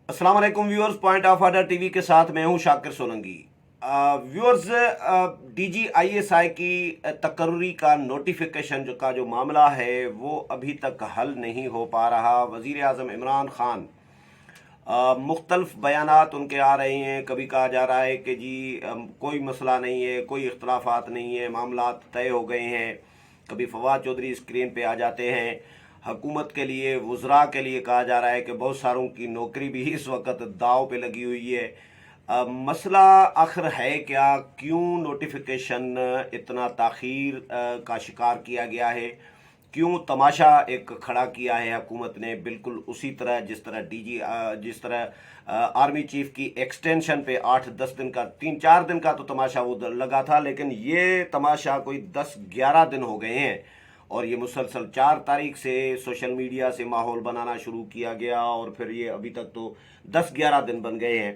अस्सलाम वालेकुम viewers, point of order TV के साथ मैं हूं शाकिर सोलंकी। व्यूअर्स, DGISI की तकर्री का नोटिफिकेशन जो मामला है वो अभी तक हल नहीं हो पा रहा। वज़ीर आज़म इमरान खान मुख्तलिफ बयानात उनके आ रहे हैं। कभी कहा जा रहा है कि जी कोई मसला नहीं है, कोई इख्तलाफात नहीं है, मामला तय हो गए हैं। कभी फवाद चौधरी स्क्रीन पे आ जाते हैं। हुकूमत के लिए, वज़रा के लिए कहा जा रहा है कि बहुत सारों की नौकरी भी इस वक्त दाव पे लगी हुई है। मसला आखिर है क्या? क्यों नोटिफिकेशन इतना ताख़ीर का शिकार किया गया है? क्यों तमाशा एक खड़ा किया है हुकूमत ने, बिल्कुल उसी तरह जिस तरह आर्मी चीफ की एक्सटेंशन पे 8-10 दिन का, 3-4 दिन का तो तमाशा वो लगा था, लेकिन ये तमाशा कोई 10-11 दिन हो गए हैं। और ये मुसलसल 4 तारीख से सोशल मीडिया से माहौल बनाना शुरू किया गया और फिर ये अभी तक तो 10-11 दिन बन गए हैं।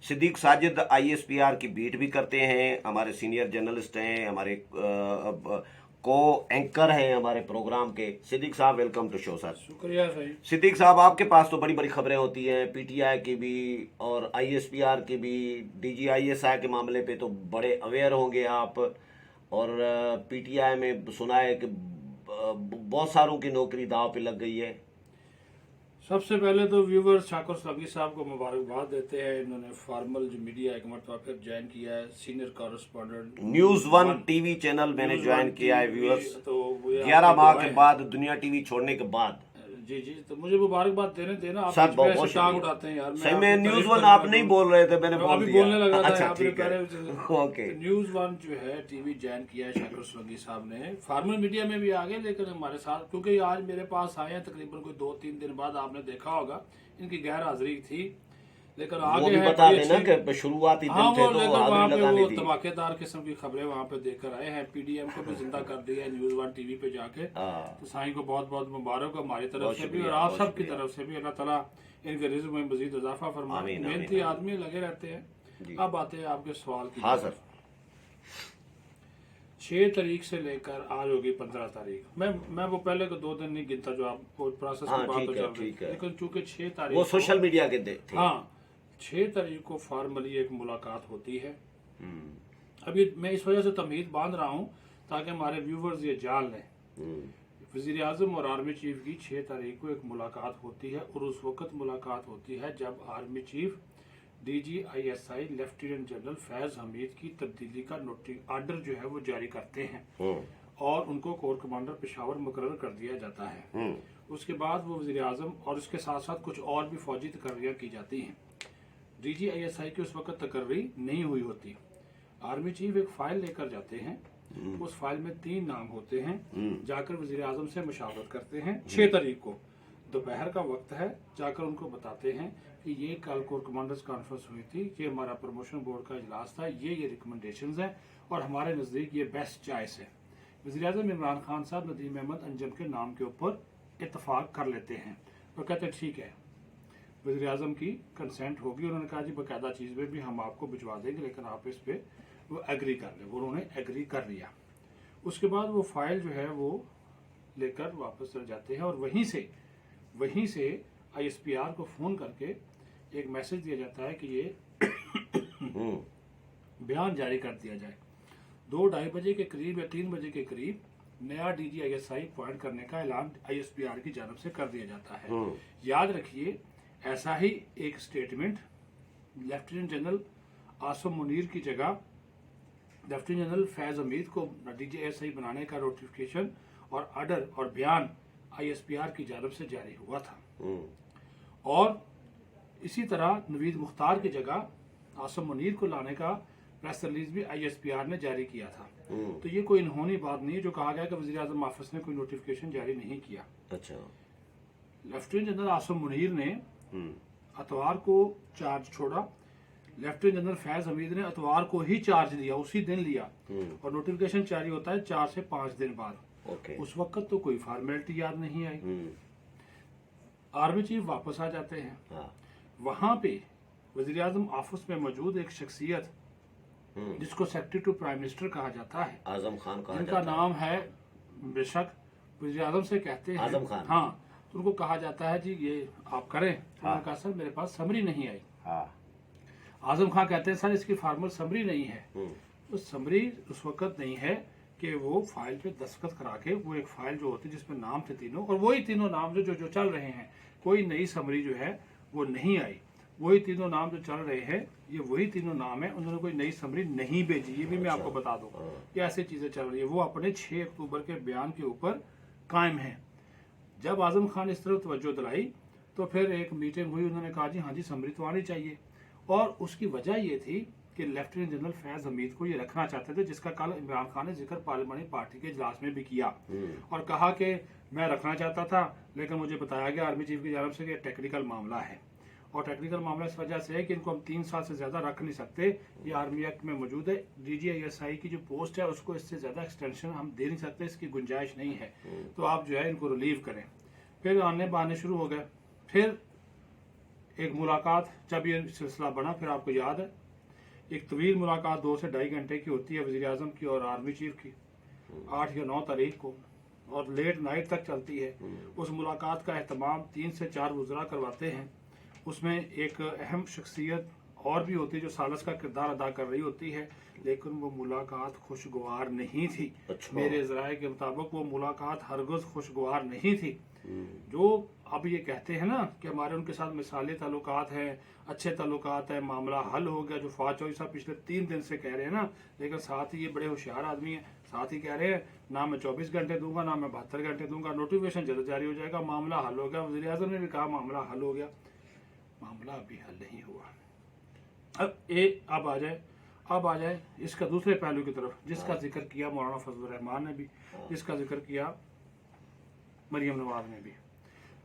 सिद्दीक साजिद ISPR की बीट भी करते हैं, हमारे सीनियर जर्नलिस्ट हैं, हमारे को एंकर हैं हमारे प्रोग्राम के। सिद्दीक साहब, वेलकम टू शो सर। शुक्रिया सही। सिद्दीक साहब, आपके पास तो बड़ी बड़ी खबरें होती हैं, PTI की भी और ISPR की भी। DGISI के मामले पे तो बड़े अवेयर होंगे आप। और PTI में सुना है कि बहुत सारों की नौकरी दांव पे लग गई है। सबसे पहले तो व्यूवर्स शाकिर सोलंकी साहब को मुबारकबाद देते हैं। इन्होंने फॉर्मल जो मीडिया एक मरतबा फिर ज्वाइन किया है, senior correspondent news 1 TV channel मैंने ज्वाइन किया है व्यूअर्स, तो 11 माह के बाद, दुनिया TV छोड़ने के बाद। जी जी, तो मुझे मुबारकबाद देने देना। आप सर, बीच में बहुत ऐसे टांग उठाते हैं यार। सही में न्यूज़ 1 आप नहीं बोल रहे थे, मैंने बोल अभी दिया। बोलने लगा था। अच्छा, आपने ठीक है। पहले ओके। न्यूज़ 1 जो है टीवी ज्वाइन किया है शाकिर सोलंकी साहब ने। फॉर्मल मीडिया में भी आ गए, लेकिन हमारे साथ क्योंकि आज मेरे पास आए हैं तकरीबन कोई 2-3 दिन बाद, आपने देखा होगा इनकी गैर हाजिरी थी, लेकिन वो आगे भी है बता बड़ी देना अच्छी- कि शुरुआती हाँ, दिन थे वो तो लेकर वहाँ हाजिरी पे लगानी वो थी। धमाकेदार किस्म की खबरें वहाँ पे देकर आए हैं। PDM को भी जिंदा कर दिया है न्यूज़ 1 टीवी पे जाके। हाँ, तो साईं को बहुत बहुत मुबारक हमारी तरफ बहुत से भी और शुक्रिया, आप बहुत सब की शुक्रिया। तरफ से भी। अल्लाह ताला इनके रिज़्क़ में मजीद इजाफा फरमाए। आमीन, मेहनती आमीन, आदमी लगे रहते जी। हैं। अब आते हैं आपके सवाल की हाँ तरफ। सर। 6 तारीख से लेकर आज होगी 15 तारीख। मैं वो पहले को 2 दिन नहीं गिनता जो आप प्रोसेस हाँ, की बात ठीक तो है, चल रही ठीक थी, है। लेकिन चूंकि 6 वो तारीख सोशल मीडिया के थे। हाँ, 6 तारीख को फॉर्मली एक मुलाकात होती है। हम्म, अभी मैं इस वजह से तमहीद बांध रहा हूँ ताकि हमारे व्यूवर्स ये जान लें। हम्म, वज़ीर आज़म और आर्मी चीफ की 6 तारीख को एक मुलाकात होती है, और उस वक्त मुलाकात होती है जब army chief DGISI lieutenant general Faiz Hamid की तब्दीली का आर्डर जो है वो जारी करते हैं और उनको कोर कमांडर पेशावर मुकर्रर कर दिया जाता है। उसके बाद वो वज़ीर आज़म और उसके साथ साथ कुछ और भी फौजी तकर्रियाँ की जाती हैं। DGISI की उस वक्त तकर्री नहीं हुई होती। आर्मी चीफ एक फाइल लेकर जाते हैं, उस फाइल में 3 नाम होते हैं। जाकर वज़ीर आज़म से मशावरत करते हैं। 6 तारीख को दोपहर का वक्त है, जाकर उनको बताते हैं कि ये कल कोर कमांडर्स कॉन्फ्रेंस हुई थी, ये हमारा प्रमोशन बोर्ड का इजलास था, ये रिकमेंडेशंस हैं और हमारे नज़दीक ये बेस्ट चॉइस है। वज़ीर आज़म इमरान खान साहब नदीम अहमद अंजम के नाम के ऊपर इतफाक कर लेते हैं और कहते हैं ठीक है, वज़ीर आज़म की कंसेंट होगी। उन्होंने कहा जी बाकायदा चीज़ में भी हम आपको भिजवा देंगे, लेकिन आप इस पे वो एग्री कर लें। उन्होंने एग्री कर लिया। उसके बाद वो फाइल जो है वो लेकर वापस चले जाते हैं और वहीं से ISPR को फ़ोन करके एक मैसेज दिया जाता है कि ये बयान जारी कर दिया जाए। 2-2:30 बजे के करीब या 3 बजे के करीब नया DGISI अपॉइंट करने का ऐलान ISPR की जानब से कर दिया जाता है। याद रखिए, ऐसा ही एक statement lieutenant general Asim Munir की जगह लेफ्टिनेंट जनरल फैज हमीद को DGISI बनाने का नोटिफिकेशन और आर्डर और बयान ISPR की जानब से जारी हुआ था। और इसी तरह नवीद मुख्तार की जगह आसम मुनीर को लाने का प्रेस रिलीज भी ISPR ने जारी किया था। तो ये कोई अनहोनी बात नहीं है जो कहा गया कि वज़ीर आज़म ऑफिस ने कोई नोटिफिकेशन जारी नहीं किया। अच्छा। लेफ्टिनेंट जनरल आसम मुनीर ने अतवार को चार्ज छोड़ा। लेफ्टिनेंट जनरल फैज हमीद ने अतवार को ही चार्ज लिया, उसी दिन लिया, और नोटिफिकेशन जारी होता है 4 से 5 दिन बाद। उस वक्त तो कोई फॉर्मेलिटी याद नहीं आई। आर्मी चीफ वापस आ जाते हैं। वहां पे वज़ीर आज़म ऑफिस में मौजूद एक शख्सियत जिसको सेक्रेटरी टू प्राइम मिनिस्टर कहा जाता है, आजम खान कहा जिनका जाता है। नाम है, बेशक वज़ीर आज़म से कहते हैं आज़म खान। हाँ, उनको कहा जाता है जी ये आप करें। उन्होंने कहा सर मेरे पास समरी नहीं आई। हाँ। आजम खान कहते हैं सर इसकी फार्मल समरी नहीं है। तो समरी उस वक्त नहीं है कि वो फाइल पे दस्तखत करा के, वो एक फाइल जो होती है जिसमें नाम थे तीनों, और वही तीनों नाम जो चल रहे हैं, कोई नई समरी जो है वो नहीं आई। वही तीनों नाम जो चल रहे हैं ये वही तीनों नाम है, उन्होंने कोई नई समरी नहीं भेजी। ये भी मैं आपको बता दूं कि ऐसी चीजें चल रही है। वो अपने 6 अक्टूबर के बयान के ऊपर कायम है। जब आजम खान ने इस तरफ तवज्जो दिलाई तो फिर एक मीटिंग हुई, उन्होंने कहा जी हाँ जी समरी तो आनी चाहिए। और उसकी वजह ये थी कि लेफ्टिनेंट जनरल फैज हमीद को ये रखना चाहते थे, जिसका कल इमरान खान ने जिक्र पार्लियामानी पार्टी के इजलास में भी किया और कहा कि मैं रखना चाहता था लेकिन मुझे बताया गया आर्मी चीफ की जानब से कि टेक्निकल मामला है। और टेक्निकल मामला इस वजह से है कि इनको हम 3 साल से ज्यादा रख नहीं सकते, ये आर्मी एक्ट में मौजूद है। DGISI की जो पोस्ट है उसको इससे ज्यादा एक्सटेंशन हम दे नहीं सकते, इसकी गुंजाइश नहीं है, तो आप जो है इनको रिलीव करें। फिर आने बहाने शुरू हो गए। फिर एक मुलाकात, जब ये सिलसिला बना, फिर आपको याद है एक तवील मुलाकात 2 से 2.5 घंटे की होती है वज़ीर आज़म की और आर्मी चीफ की, 8 या 9 तारीख को, और लेट नाइट तक चलती है। उस मुलाकात का एहतमाम 3 से 4 वज़रा करवाते हैं। उसमें एक अहम शख्सियत और भी होती है जो सालस का किरदार अदा कर रही होती है, लेकिन वो मुलाकात खुशगवार नहीं थी। मेरे ज़राए के मुताबिक वो मुलाकात हरगज़ खुशगवार नहीं थी। जो अब ये कहते हैं ना कि हमारे उनके साथ मिसाली ताल्लुकात हैं, अच्छे ताल्लुकात हैं, मामला हल हो गया, जो फवाद चौधरी साहब पिछले 3 दिन से कह रहे हैं ना, लेकिन साथ ही ये बड़े होशियार आदमी हैं, साथ ही कह रहे हैं ना मैं 24 घंटे दूंगा ना मैं 72 घंटे दूंगा, नोटिफिकेशन जल्द जारी हो जाएगा, मामला हल हो गया। वज़ीर आज़म ने भी कहा मामला हल हो गया, मामला अभी हल नहीं हुआ। अब आ जाए इसका दूसरे पहलू की तरफ, जिसका जिक्र किया मौलाना फजलुर रहमान ने भी, जिसका जिक्र किया मरियम नवाज ने भी,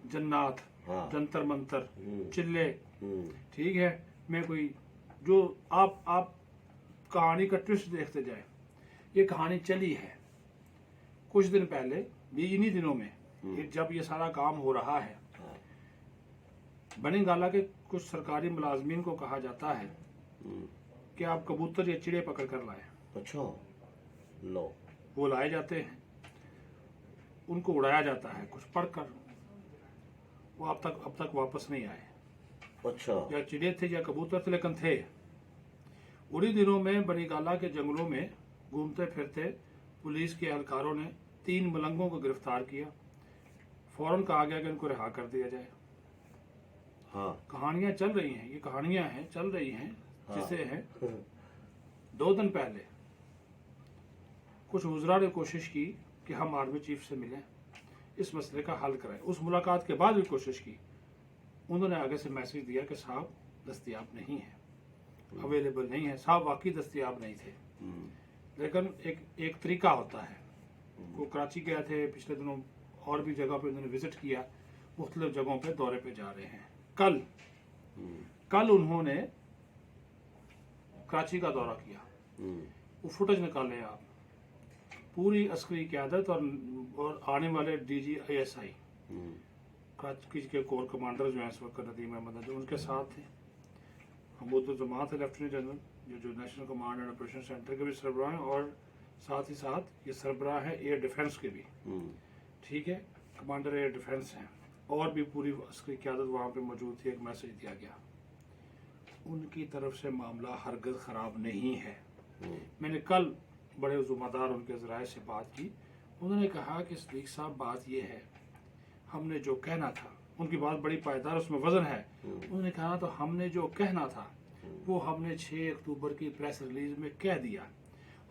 जन्नात, जंतर मंतर, चिल्ले, ठीक है। मैं कोई जो आप कहानी का ट्विस्ट देखते जाए, ये कहानी चली है कुछ दिन पहले, इन्हीं दिनों में जब ये सारा काम हो रहा है, बनी गाला के कुछ सरकारी मुलाजमीन को कहा जाता है कि आप कबूतर या चिड़े पकड़ कर लाए। अच्छा, लो, वो लाए जाते हैं, उनको उड़ाया जाता है कुछ पढ़कर, वो अब तक वापस नहीं आए। अच्छा, या चिड़े थे या कबूतर थे, लेकिन थे। उन्हीं दिनों में बनीगाला के जंगलों में घूमते फिरते पुलिस के एहलकारों ने 3 मलंगों को गिरफ्तार किया। फौरन कहा गया कि इनको रिहा कर दिया जाए। हाँ, कहानियां चल रही हैं, ये कहानियां हैं चल रही हैं, जिसे हैं 2 दिन पहले कुछ वज़रा ने कोशिश की कि हम आर्मी चीफ से मिलें, इस मसले का हल करें। उस मुलाकात के बाद भी कोशिश की, उन्होंने आगे से मैसेज दिया कि साहब दस्तयाब नहीं है, अवेलेबल नहीं है। साहब वाकई दस्तयाब नहीं थे, लेकिन एक तरीका होता है। वो कराची गए थे पिछले दिनों, और भी जगह पे उन्होंने विजिट किया, मुख्तलिफ जगहों पे दौरे पे जा रहे हैं। कल उन्होंने कराची का दौरा किया, वो फुटेज निकाले आप, पूरी अस्करी क़यादत और आने वाले DGISI कराची के कोर कमांडर जो हैं इस वक्त नदीम अहमद जो उनके साथ थे, हमूदुज़्ज़मान थे लेफ्टिनेंट जनरल जो national command and operation centre के भी सरबराह हैं, और साथ ही साथ ये सरबराह है एयर डिफेंस के भी, ठीक है, कमांडर एयर डिफेंस हैं, और भी पूरी अस्करी क़यादत वहाँ पे मौजूद थी। एक मैसेज दिया गया, उनकी तरफ से मामला हरगज़ ख़राब नहीं है। मैंने कल बड़े ज़िम्मेदार उनके ज़राए से बात की, उन्होंने कहा कि सदीक साहब बात यह है, हमने जो कहना था, उनकी बात बड़ी पायदार, उसमें वजन है। उन्होंने कहा तो हमने जो कहना था वो हमने 6 अक्टूबर की प्रेस रिलीज में कह दिया।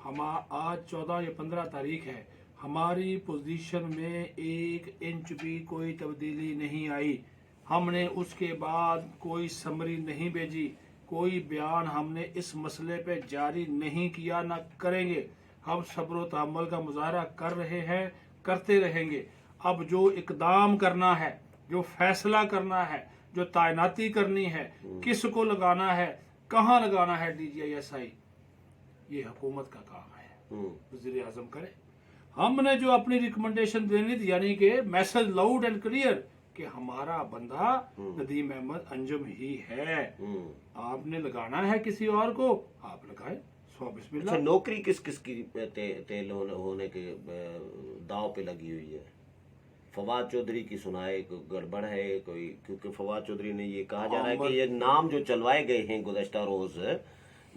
हम आज 14 या 15 तारीख है, हमारी पोजीशन में 1 इंच भी कोई तब्दीली नहीं आई। हमने उसके बाद कोई समरी नहीं भेजी, कोई बयान हमने इस मसले पे जारी नहीं किया, ना करेंगे। हम सब्र व तहम्मुल का मुजाहरा कर रहे हैं, करते रहेंगे। अब जो इकदाम करना है, जो फैसला करना है, जो तैनाती करनी है, किसको लगाना है, कहाँ लगाना है DGISI, ये हुकूमत का काम है, वज़ीर आज़म करे। हमने जो अपनी रिकमेंडेशन देनी थी, यानी कि मैसेज लाउड एंड क्लियर कि हमारा बंदा नदीम अहमद अंजुम ही है, आपने लगाना है किसी और को, आप लगाए, सो बिस्मिल्लाह। अच्छा, नौकरी किस किस की तेल होने के दाव पे लगी हुई है? फवाद चौधरी की सुनाए, कोई गड़बड़ है कोई? क्योंकि फवाद चौधरी ने ये कहा जा रहा है कि ये नाम जो चलवाए गए हैं गुज़श्ता रोज,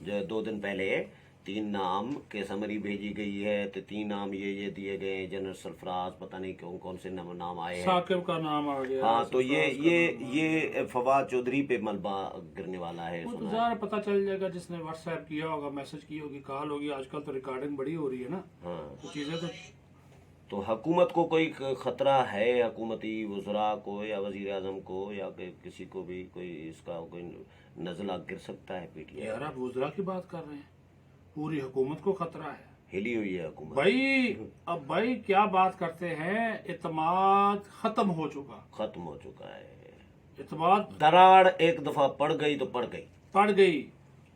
जो 2 दिन पहले 3 नाम के समरी भेजी गई है, तो 3 नाम ये दिए गए हैं, जनरल सरफराज, पता नहीं कौन कौन से नाम आए हैं, साकिब का नाम आ गया। हाँ, तो ये फवाद चौधरी पे मलबा गिरने वाला है। वो तो ज़रा पता चल जाएगा, जिसने व्हाट्सएप किया होगा, मैसेज की होगी, कॉल होगी। आजकल तो रिकॉर्डिंग बड़ी हो रही है ना, हाँ, तो चीज़ें तो हुकूमत को कोई खतरा है, हुकूमती वज़रा को या वज़ीर आज़म को या किसी को भी कोई इसका कोई नज़ला गिर सकता है पीटीआई? यार आप वज़रा की बात कर रहे हैं, पूरी हुकूमत को खतरा है। हिली हुई है हुकूमत भाई अब भाई क्या बात करते हैं, इत्मीनान खत्म हो चुका है। इत्मीनान दरार एक दफा पड़ गई तो पड़ गई।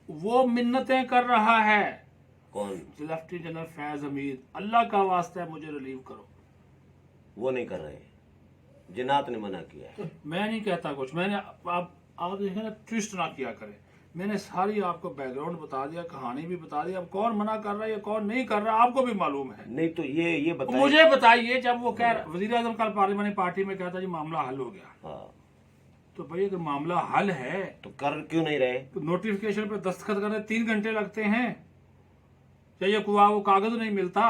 वो मिन्नतें कर रहा है। कौन? लेफ्टिनेंट जनरल फैज हमीद, अल्लाह का वास्ता है मुझे रिलीव करो। वो नहीं कर रहे, जिन्नात ने मना किया है। मैं नहीं कहता कुछ, मैंने आप देखें ना, ट्विस्ट ना किया करें। मैंने सारी आपको बैकग्राउंड बता दिया, कहानी भी बता दी। अब कौन मना कर रहा है, कौन नहीं कर रहा, आपको भी मालूम है। नहीं तो ये बताइए, मुझे बताइए, जब वो कह वजीर आजम कल पार्लियामानी पार्टी में कहता जी मामला हल हो गया, हाँ, तो भाई अगर मामला हल है तो कर क्यों नहीं रहे? तो नोटिफिकेशन पे दस्तखत करने 3 घंटे लगते हैं, या ये वो कागज नहीं मिलता।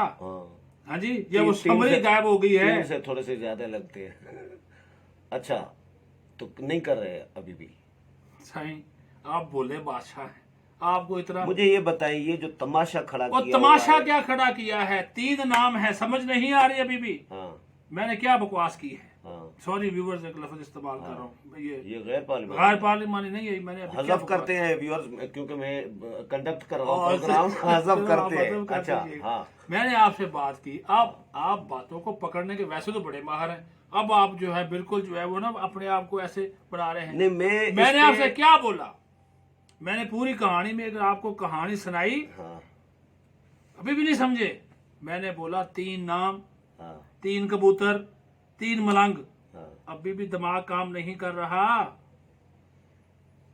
हाँ जी, या वो समरी गायब हो गई है। 3 से थोड़े से ज्यादा लगते हैं। अच्छा, तो नहीं कर रहे अभी भी? सही, आप बोले बादशाह हैं, आपको इतना। मुझे ये बताइए, जो तमाशा खड़ा और किया तमाशा हुआ है, क्या खड़ा किया है? 3 नाम है, समझ नहीं आ रही अभी भी। हाँ, मैंने क्या बकवास की है? हाँ, सॉरी व्यूवर्स, एक लफ्ज इस्तेमाल कर रहा हूँ, ये गैर पार्लियामेंट गैर पार्लियामानी नहीं है। मैंने अभी क्या हज़फ करते हैं व्यूअर्स, क्योंकि मैं कंडक्ट कर रहा हूँ प्रोग्राम, हज़फ करते हैं। अच्छा, हाँ, मैंने आपसे बात की, आप बातों को पकड़ने के वैसे तो बड़े माहिर हैं, अब आप जो है बिल्कुल जो है वो ना अपने आप को ऐसे बना रहे हैं। नहीं, मैंने आपसे क्या बोला? मैंने पूरी कहानी में अगर आपको कहानी सुनाई, हाँ, अभी भी नहीं समझे। मैंने बोला 3 नाम, हाँ, 3 कबूतर, 3 मलंग, हाँ, अभी भी दिमाग काम नहीं कर रहा।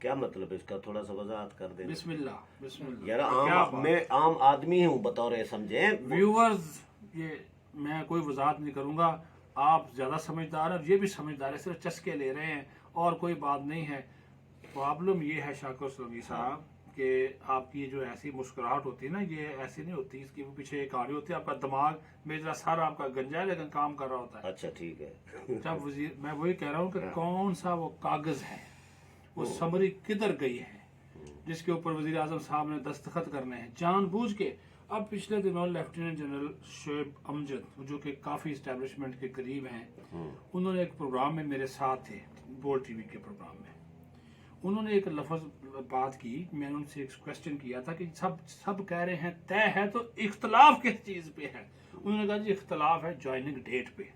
क्या मतलब इसका? थोड़ा सा वजाहत कर दें। बिस्मिल्लाह यार, मैं आम आदमी हूँ, बतौर समझे व्यूअर्स, ये मैं कोई वजाहत नहीं करूंगा। आप ज्यादा समझदार हैं, ये भी समझदार है, सिर्फ चस्के ले रहे हैं और कोई बात नहीं है। प्रॉब्लम ये है शाकिर सोलंकी साहब कि आपकी जो ऐसी मुस्कुराहट होती है ना, ये ऐसी नहीं होती, इसकी वो पीछे एक कहानी होती है। आपका दिमाग मेरा सारा आपका गंजा है, लेकिन काम कर रहा होता है। अच्छा, ठीक है। जब वजीर, मैं वही कह रहा हूँ कि कौन सा वो कागज है, वो समरी किधर गई है जिसके ऊपर वजीर आजम साहब ने दस्तखत करने हैं जानबूझ के। अब पिछले दिनों लेफ्टिनेंट जनरल शोएब अमजद, जो कि काफ़ी इस्टेब्लिशमेंट के करीब हैं, उन्होंने एक प्रोग्राम में मेरे साथ थे, बोल टीवी के प्रोग्राम में। उन्होंने एक लफ्ज़ बात की, मैंने उनसे एक क्वेश्चन किया था कि सब कह रहे हैं तय है, तो इख्तलाफ किस चीज़ पे है? उन्होंने कहा जी इख्तलाफ है ज्वाइनिंग डेट पे।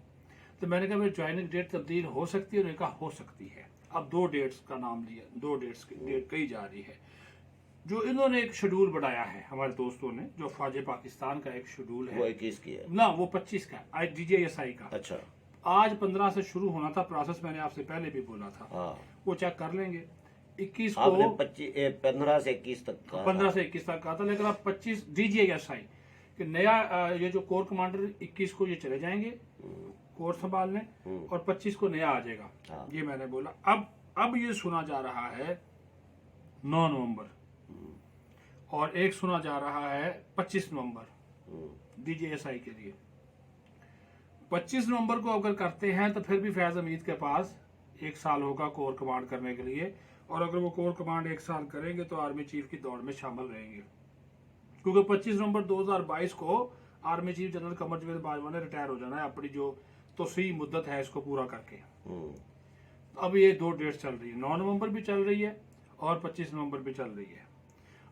तो मैंने कहा भाई ज्वाइनिंग डेट तब्दील हो सकती है? उन्होंने कहा हो सकती है। अब 2 डेट्स का नाम लिया, 2 डेट्स की डेट कही जा रही है। जो इन्होंने एक शेड्यूल बनाया है हमारे दोस्तों ने, जो फौज पाकिस्तान का एक शेड्यूल है, वो 21 की है ना, वो 25 का DJSI का। अच्छा, आज 15 से शुरू होना था प्रोसेस, मैंने आपसे पहले भी बोला था। हाँ, वो चेक कर लेंगे। 21 आपने को 15 से 21 तक का 15 से 21 तक कहा था, लेकिन अब 25 DJSI कि नया ये जो कोर कमांडर 21 को ये चले जाएंगे कोर संभालने, और 25 को नया आ जाएगा। हाँ। ये मैंने बोला। अब ये सुना जा रहा है 9 नवंबर, और एक सुना जा रहा है 25 नवंबर DJSI के लिए। 25 नवंबर को अगर करते हैं तो फिर भी फैज हमीद के पास 1 साल होगा कोर कमांड करने के लिए, और अगर वो कोर कमांड 1 साल करेंगे तो आर्मी चीफ की दौड़ में शामिल रहेंगे, क्योंकि 25 नवंबर 2022 को army chief general Qamar Javed Bajwa ने रिटायर हो जाना है, अपनी जो तोसी मुद्दत है इसको पूरा करके। अब ये 2 डेट्स चल रही है, 9 नवंबर भी चल रही है और 25 नवंबर भी चल रही है।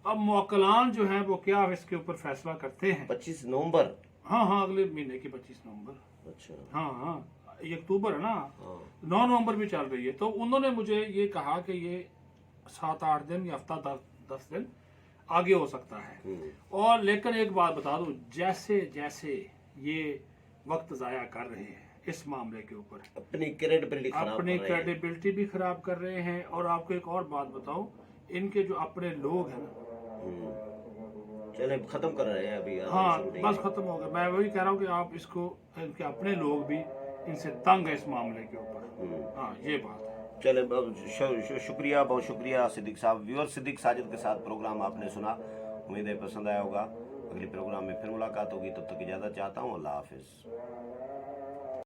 अब मुवक्किलान जो है वो क्या इसके ऊपर फैसला करते हैं। 25 नवंबर, हाँ, अगले महीने की 25 नवंबर। अच्छा, हाँ, ये अक्टूबर है ना, हाँ, 9 नवंबर भी चल रही है। तो उन्होंने मुझे ये कहा कि ये 7-8 दिन या हफ्ता 10 दिन आगे हो सकता है। और लेकिन एक बात बता दूं, जैसे जैसे ये वक्त जाया कर रहे हैं इस मामले के ऊपर, अपनी क्रेडिबिलिटी भी खराब कर रहे हैं। और आपको एक और बात बताऊं, इनके जो अपने लोग हैं ना, चले खत्म कर रहे हैं अभी। हाँ, बस खत्म हो गया। मैं वही कह रहा हूँ कि आप इसको, इनके अपने लोग भी इनसे तंग है इस मामले के ऊपर। हाँ, ये बात है। चले शुक्रिया, बहुत शुक्रिया सिद्दीक साहब। व्यूअर सिद्दीक साजिद के साथ प्रोग्राम आपने सुना, उम्मीद है पसंद आया होगा। अगले प्रोग्राम में फिर मुलाकात होगी, तब तक इजाज़त चाहता हूँ। अल्लाह हाफिज़।